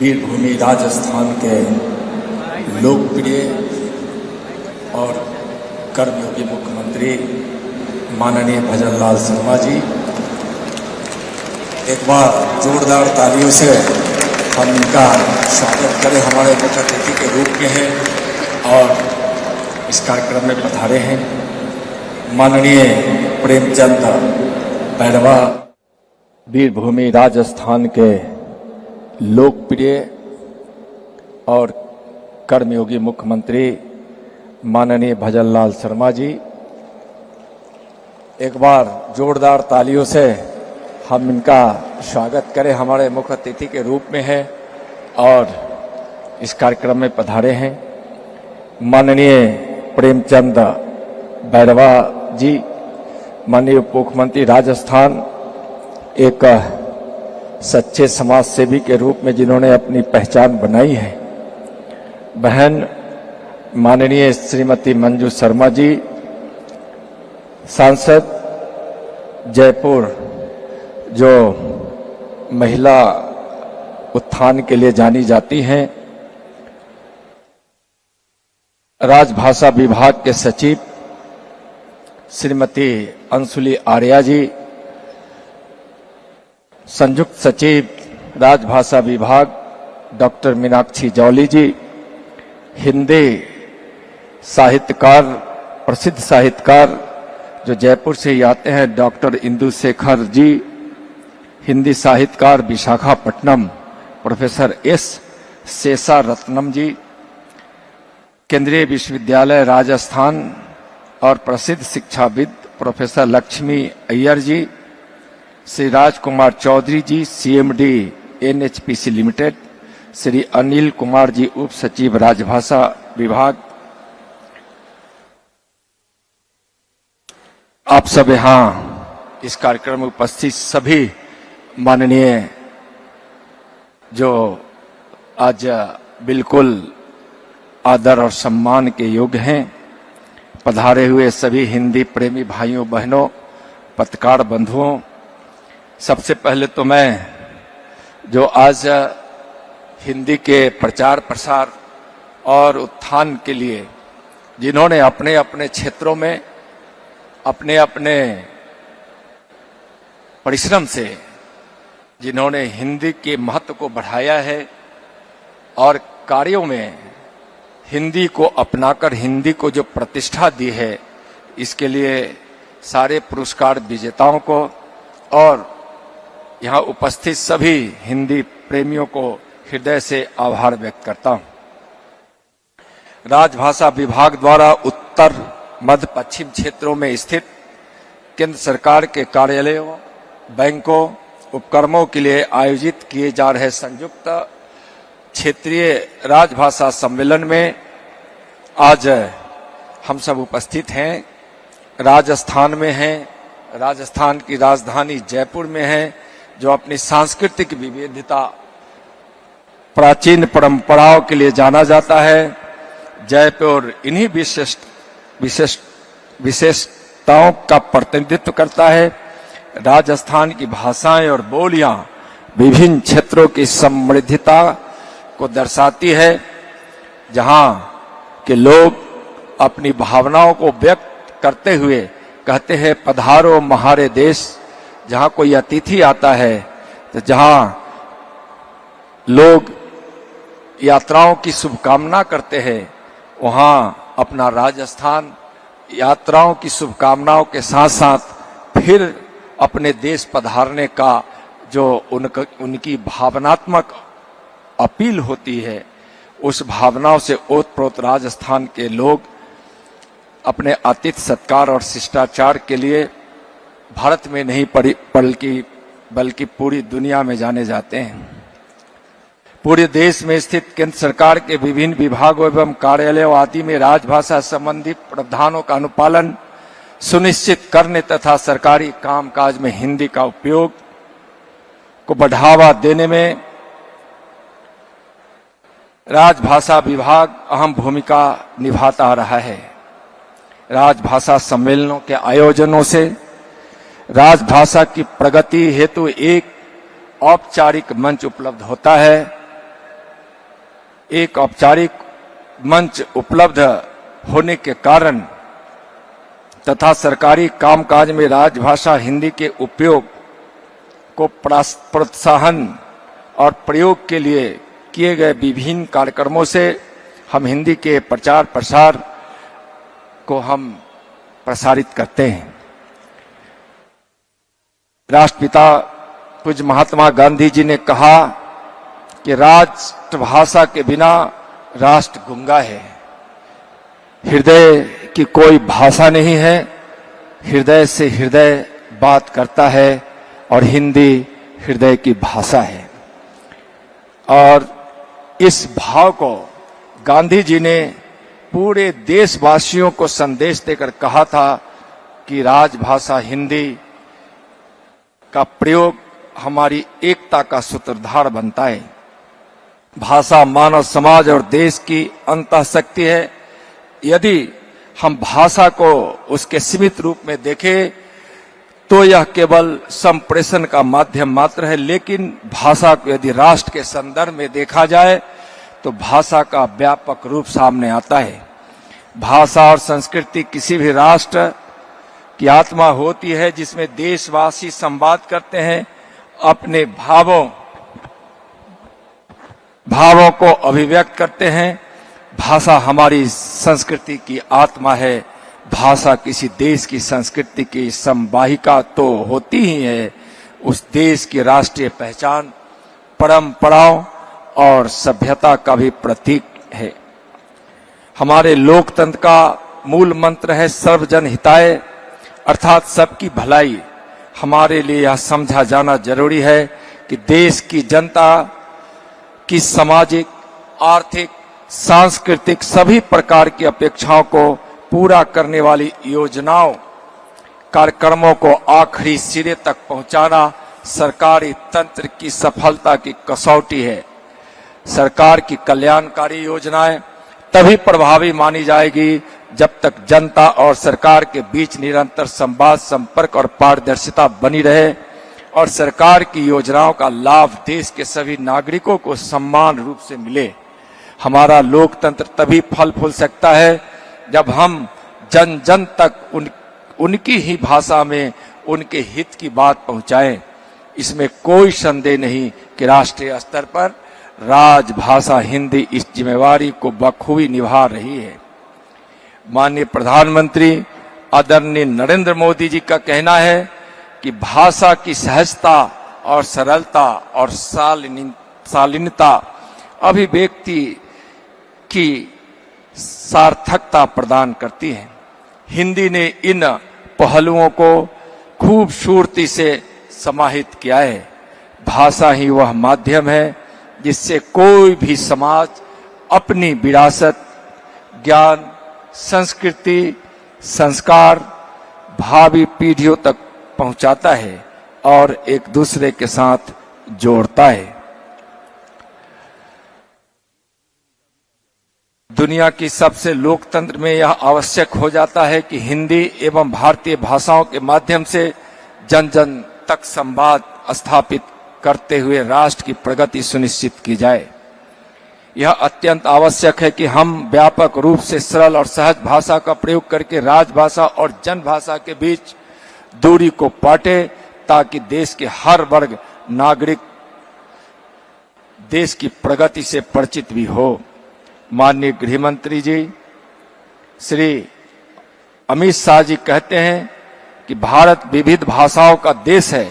वीरभूमि राजस्थान के लोकप्रिय और कर्मयोगी मुख्यमंत्री माननीय भजनलाल शर्मा जी, एक बार जोरदार तालियों से हम इनका स्वागत करें। हमारे मुख्य अतिथि के रूप में हैं और इस कार्यक्रम में पधारे हैं माननीय प्रेमचंद बैरवा, वीरभूमि राजस्थान के लोकप्रिय और कर्मयोगी मुख्यमंत्री माननीय भजनलाल शर्मा जी। एक बार जोरदार तालियों से हम इनका स्वागत करें। हमारे मुख्य अतिथि के रूप में है और इस कार्यक्रम में पधारे हैं माननीय प्रेमचंद बैरवा जी, माननीय उप मुख्यमंत्री राजस्थान, एक सच्चे समाज सेवी के रूप में जिन्होंने अपनी पहचान बनाई है। बहन माननीय श्रीमती मंजू शर्मा जी, सांसद जयपुर, जो महिला उत्थान के लिए जानी जाती हैं। राजभाषा विभाग के सचिव श्रीमती अंशुली आर्या जी, संयुक्त सचिव राजभाषा विभाग डॉक्टर मीनाक्षी जौली जी, हिंदी साहित्यकार, प्रसिद्ध साहित्यकार जो जयपुर से ही आते हैं डॉक्टर इंदु शेखर जी, हिंदी साहित्यकार विशाखापट्टनम प्रोफेसर एस शेषा रत्नम जी, केंद्रीय विश्वविद्यालय राजस्थान और प्रसिद्ध शिक्षाविद professor Lakshmi Iyer ji, Shri Rajkumar Chaudhary ji, CMD NHPC limited, Shri Anil Kumar ji, उप सचिव राजभाषा विभाग, आप सब यहाँ इस कार्यक्रम में उपस्थित सभी माननीय जो आज बिल्कुल आदर और सम्मान के योग्य हैं, पधारे हुए सभी हिंदी प्रेमी भाइयों बहनों, पत्रकार बंधुओं, सबसे पहले तो मैं जो आज हिंदी के प्रचार प्रसार और उत्थान के लिए जिन्होंने अपने अपने क्षेत्रों में अपने अपने परिश्रम से जिन्होंने हिंदी के महत्व को बढ़ाया है और कार्यों में हिंदी को अपनाकर हिंदी को जो प्रतिष्ठा दी है, इसके लिए सारे पुरस्कार विजेताओं को और यहाँ उपस्थित सभी हिंदी प्रेमियों को हृदय से आभार व्यक्त करता हूँ। राजभाषा विभाग द्वारा उत्तर मध्य पश्चिम क्षेत्रों में स्थित केंद्र सरकार के कार्यालयों, बैंकों, उपक्रमों के लिए आयोजित किए जा रहे संयुक्त क्षेत्रीय राजभाषा सम्मेलन में आज हम सब उपस्थित हैं। राजस्थान में हैं, राजस्थान की राजधानी जयपुर में है, जो अपनी सांस्कृतिक विविधता, प्राचीन परंपराओं के लिए जाना जाता है। जयपुर इन्हीं विशेषताओं का प्रतिनिधित्व करता है। राजस्थान की भाषाएं और बोलियां विभिन्न क्षेत्रों की समृद्धता को दर्शाती है, जहां के लोग अपनी भावनाओं को व्यक्त करते हुए कहते हैं, पधारो महारे देश। जहां कोई अतिथि आता है तो जहां लोग यात्राओं की शुभकामना करते हैं, वहां अपना राजस्थान यात्राओं की शुभकामनाओं के साथ साथ फिर अपने देश पधारने का जो उनकी भावनात्मक अपील होती है, उस भावनाओं से ओतप्रोत राजस्थान के लोग अपने आतिथ्य सत्कार और शिष्टाचार के लिए भारत में नहीं बल्कि पूरी दुनिया में जाने जाते हैं। पूरे देश में स्थित केंद्र सरकार के विभिन्न विभागों एवं कार्यालयों आदि में राजभाषा संबंधी प्रावधानों का अनुपालन सुनिश्चित करने तथा सरकारी कामकाज में हिंदी का उपयोग को बढ़ावा देने में राजभाषा विभाग अहम भूमिका निभाता रहा है। राजभाषा सम्मेलनों के आयोजनों से राजभाषा की प्रगति हेतु एक औपचारिक मंच उपलब्ध होता है एक औपचारिक मंच उपलब्ध होने के कारण तथा सरकारी कामकाज में राजभाषा हिंदी के उपयोग को प्रोत्साहन और प्रयोग के लिए किए गए विभिन्न कार्यक्रमों से हम हिंदी के प्रचार प्रसार को हम प्रसारित करते हैं। राष्ट्रपिता पूज्य महात्मा गांधी जी ने कहा कि राष्ट्रभाषा के बिना राष्ट्र गूंगा है। हृदय की कोई भाषा नहीं है, हृदय से हृदय बात करता है और हिंदी हृदय की भाषा है। और इस भाव को गांधी जी ने पूरे देशवासियों को संदेश देकर कहा था कि राजभाषा हिंदी का प्रयोग हमारी एकता का सूत्रधार बनता है। भाषा मानव समाज और देश की अंतःशक्ति है। यदि हम भाषा को उसके सीमित रूप में देखें तो यह केवल संप्रेषण का माध्यम मात्र है, लेकिन भाषा को यदि राष्ट्र के संदर्भ में देखा जाए तो भाषा का व्यापक रूप सामने आता है। भाषा और संस्कृति किसी भी राष्ट्र की आत्मा होती है, जिसमें देशवासी संवाद करते हैं, अपने भावों को अभिव्यक्त करते हैं। भाषा हमारी संस्कृति की आत्मा है। भाषा किसी देश की संस्कृति की संवाहिका तो होती ही है, उस देश की राष्ट्रीय पहचान, परंपराओं और सभ्यता का भी प्रतीक है। हमारे लोकतंत्र का मूल मंत्र है सर्वजन हिताय, अर्थात सबकी भलाई। हमारे लिए यह समझा जाना जरूरी है कि देश की जनता की सामाजिक, आर्थिक, सांस्कृतिक सभी प्रकार की अपेक्षाओं को पूरा करने वाली योजनाओं, कार्यक्रमों को आखिरी सिरे तक पहुंचाना सरकारी तंत्र की सफलता की कसौटी है। सरकार की कल्याणकारी योजनाएं तभी प्रभावी मानी जाएगी जब तक जनता और सरकार के बीच निरंतर संवाद, संपर्क और पारदर्शिता बनी रहे और सरकार की योजनाओं का लाभ देश के सभी नागरिकों को समान रूप से मिले। हमारा लोकतंत्र तभी फल फूल सकता है जब हम जन जन तक उनकी ही भाषा में उनके हित की बात पहुंचाएं। इसमें कोई संदेह नहीं कि राष्ट्रीय स्तर पर राजभाषा हिंदी इस जिम्मेवारी को बखूबी निभा रही है। माननीय प्रधानमंत्री आदरणीय नरेंद्र मोदी जी का कहना है कि भाषा की सहजता और सरलता और शालीनता अभिव्यक्ति की सार्थकता प्रदान करती है। हिंदी ने इन पहलुओं को खूबसूरती से समाहित किया है। भाषा ही वह माध्यम है जिससे कोई भी समाज अपनी विरासत, ज्ञान, संस्कृति, संस्कार भावी पीढ़ियों तक पहुंचाता है और एक दूसरे के साथ जोड़ता है। दुनिया की सबसे लोकतंत्र में यह आवश्यक हो जाता है कि हिंदी एवं भारतीय भाषाओं के माध्यम से जन जन तक संवाद स्थापित करते हुए राष्ट्र की प्रगति सुनिश्चित की जाए। यह अत्यंत आवश्यक है कि हम व्यापक रूप से सरल और सहज भाषा का प्रयोग करके राजभाषा और जनभाषा के बीच दूरी को पाटे, ताकि देश के हर वर्ग नागरिक देश की प्रगति से परिचित भी हो। माननीय गृह मंत्री जी श्री अमित शाह जी कहते हैं कि भारत विविध भाषाओं का देश है।